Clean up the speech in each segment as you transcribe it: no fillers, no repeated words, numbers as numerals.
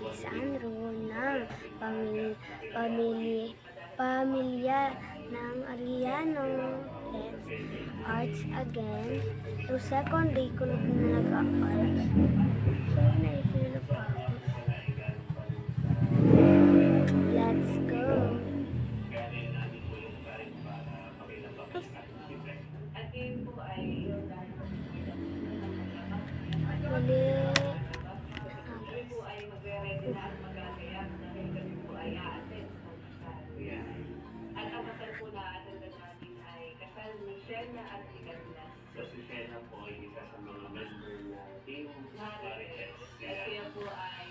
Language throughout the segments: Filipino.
is Andrew ng pamilya ng Arellano. Let's arts again. Yung second day ko na nag-arts. So, naihilo pa ako. Let's go. At ang kasal po na atindan natin ay kasal ni Shena at Igatinas. So si Shena po ay isa sa mga member ng team Marites. At siya po ay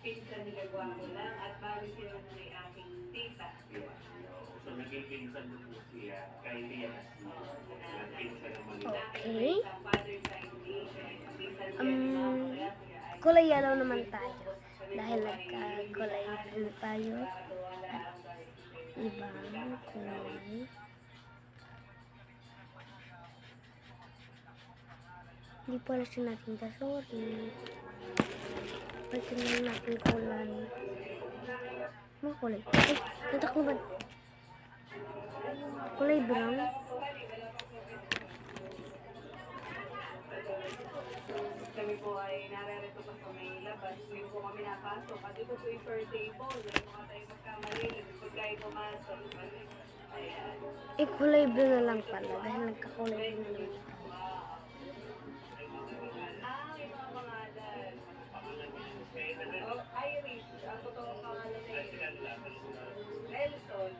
pinsan ni Kagwapo lang at bali sila na may aking tita. So naging pinsan na po siya kay Tias. Nagpinsan naman Okay. Kulay yellow naman tayo. Dahil nagka-kulay blue tayo. At ibang kulay. Hindi pala siya natin ka. Sorry. Pwede na natin kulay. Ano kulay? Ay, natakluban. Kulay brown. Kami po ay narerito pa sa may labas. Ngayon po kami napasok. At ito po yung first table. Dahil mga tayo magkamali. Pagkain pumasok. Ayan. Eh, kulay blue na lang pala. Dahil nagkakulay blue na lang. Yung mga pangalan. Irish. Ang totoong pangalan ay Nelson.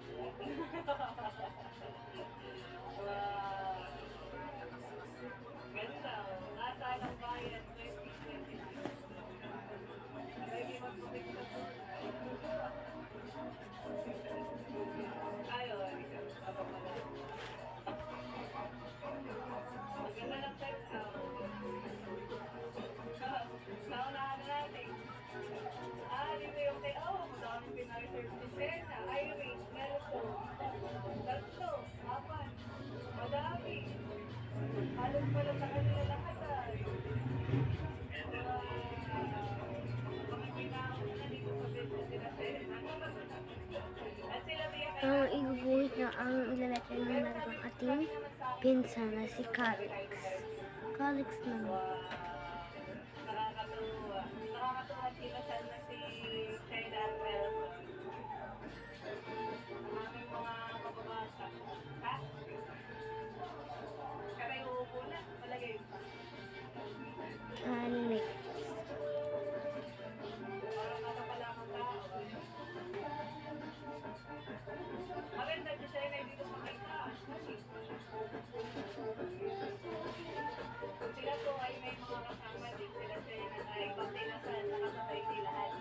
Ganda. Nasaan ang bayan 2020? Lagi magputik sa po. Ayun. Ako pala. Maganda ng sex out. Naunahan na natin. Dito yung kay, madaming pinareserve si Shena, Irish, Nelson. Tatlo, apat. Madami. Halos pala sa kanila lahat ay. Mga pinauna dito sa business nila Shena. At sila biyak ay Ang iguguhit na ang ilalagay na natin ang ating pinsan na si Calix. Calix naman. nakakatuwa. Nakakatuwa sila sana si Shena at Nelson. Ang aming mga kababasa. Ha? Kaya uupo na. Malagay pa. Calix. Parang ano pala akong tao. Maganda si Shena dito sa may taas. Sila po ay may mga kasama din sila Shena ay pagtinasal nakasabay silahan.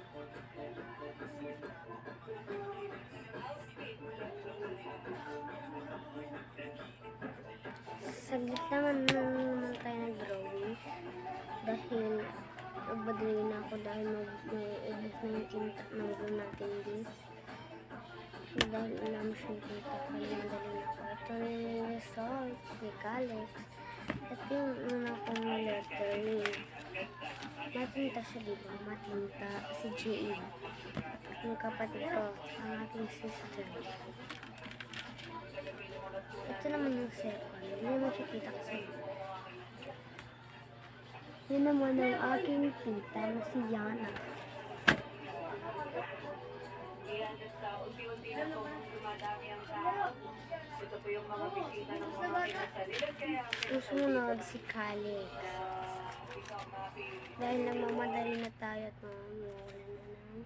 Saglit naman tayo nag-drawing. Dahil nagbadali na ako dahil mag-ubos na yung tinta ng glue natin this. So dahil alam mo siyang tinta kaya madali na ako. Ito na yung result ni Calix. Ito yung una kong lettering. Matinta siya, diba? Matinta si Jade. Yung kapatid ko, ang aking sister. Ito naman yung second. Hindi naman siya kita kasi. Yun naman ang aking tita na si Yana. Ayan, sa unti-unti na po dumadami ang tao. Ito po yung mga bisita ng mga pinasalilan. Kaya Susunod si Calix. ikaw mapili. Dahil nagmamadali na tayo at mawawala na ng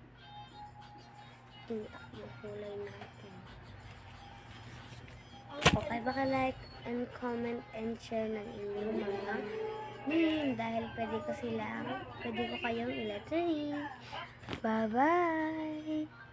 tinta ng kulay natin. Okay, baka like and comment and share ng inyong mga name dahil pwede ko kayong i-lettering. Bye-bye!